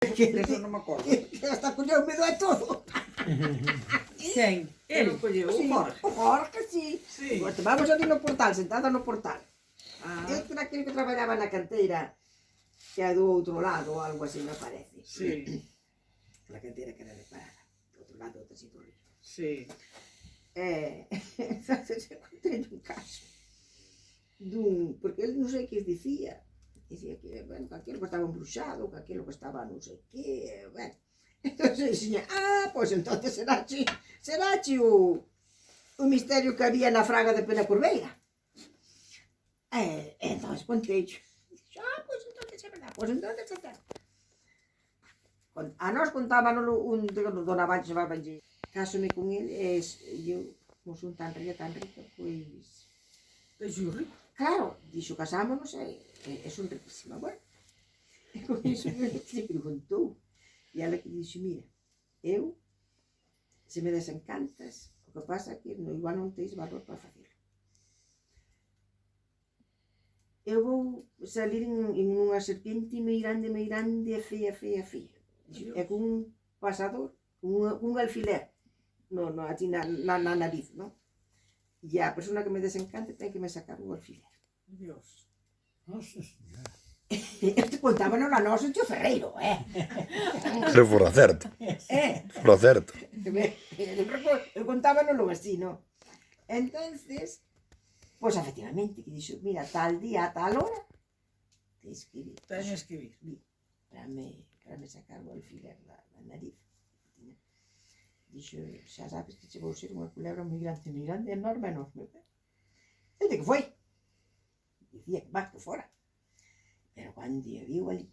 Eso non me acordo. Que hasta colleu medo de todo. Quen? El Sí, colleu, o Jorge. O Jorge, sí. Sí. Pues estábamos ali no portal, sentada no portal. Ah, Este era aquele que traballaba na canteira, que é do outro lado, ou algo así, me parece. sí, Na canteira que era de parada, do outro lado do tecido río. sí. Entonces eu contei un caso porque ele non sei que dicía que, bueno, que aquilo que estaba embruxado, que aquilo que estaba non sei que, bueno. Entonces dixía, pois entonces será o misterio que había na fraga de Pena Curveira. Entonces contei, pois entonces é verdad, pois entonces é verdad. A nós contábanos dona Vancho chamabanlle, cásome con ele, e eu, como son tan rica, pois... Deixo rico. Claro, dixo, casámonos e son riquísima, bueno. E con iso se preguntou, e ela que dixo, mira, eu, se me desencantas, o que pasa é que no igual non teis valor para facelo. Eu vou salir en unha serpiente meirande, e fea. Dixo, e con un pasador, un alfiler, así na nariz, non? E a persona que me desencante ten que me sacar un alfiler. Dios. Nossa Senhora. Este contábano a nós o tío Ferreiro, Pero fora certo. Fora certo. Eu contábanoslo así, non? Entonces, pois efectivamente, que dixo, mira, tal día a tal hora, tens que vir. Teñes que vir. Para me sacar o alfiler da nariz. Dixo, xa sabes que che vou ser unha culebra moi grande, enorme. E de que foi? Dicía que máis que fora. Pero cando eu viu ali,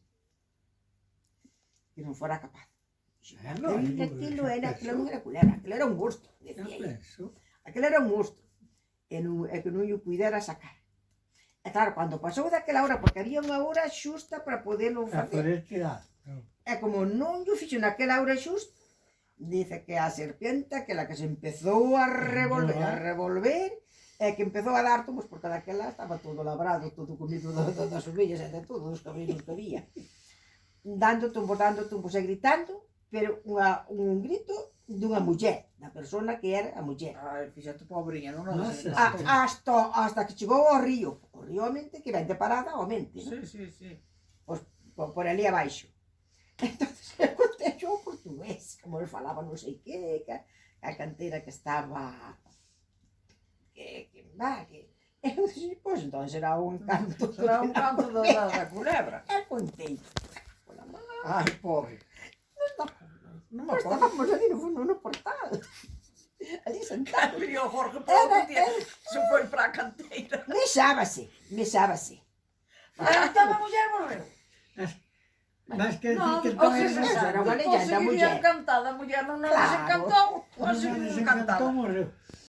que non fora capaz. Dixo, aquilo non era culebra, aquilo era un monstro, decía aí. Aquilo era un monstro. E que non o puidera sacar. E claro, cando pasou daquela hora, porque había unha hora xusta para poderlo facer. E como non o fixo naquela hora xusta, dice que a serpiente, que la que se empezou a revolver, e que empezou a dar tomos, porque daquela estaba todo labrado, todo comido das ovellas e de todos os caminos que había. Dando tumbos e gritando, pero un grito dunha muller, da persona que era a muller. Ai, fíxate, pobrinha, non o Nossa. Hasta que chegou ao río. O río, mente, que vende parada, aumente, non? Sí. Pois, por ali abaixo. Entonces, eu contei o portugués, como ele falaba non sei que a canteira que estaba... Eu dixo, pois, entón será un canto. Será un canto da culebra. Eu contei. Ai, pobre. Non me Nós acordo. estábamos ali no portal. Ali sentados. Viría o Jorge por outro día. Se foi para a canteira. Mexábase. Estaba a muller morreu. Mas que Non, que o estaba que se engraçado. era unha sabe. leyenda, O muller. encantada, a muller non Claro. desencantou. O Não se encantou, encantada. morreu.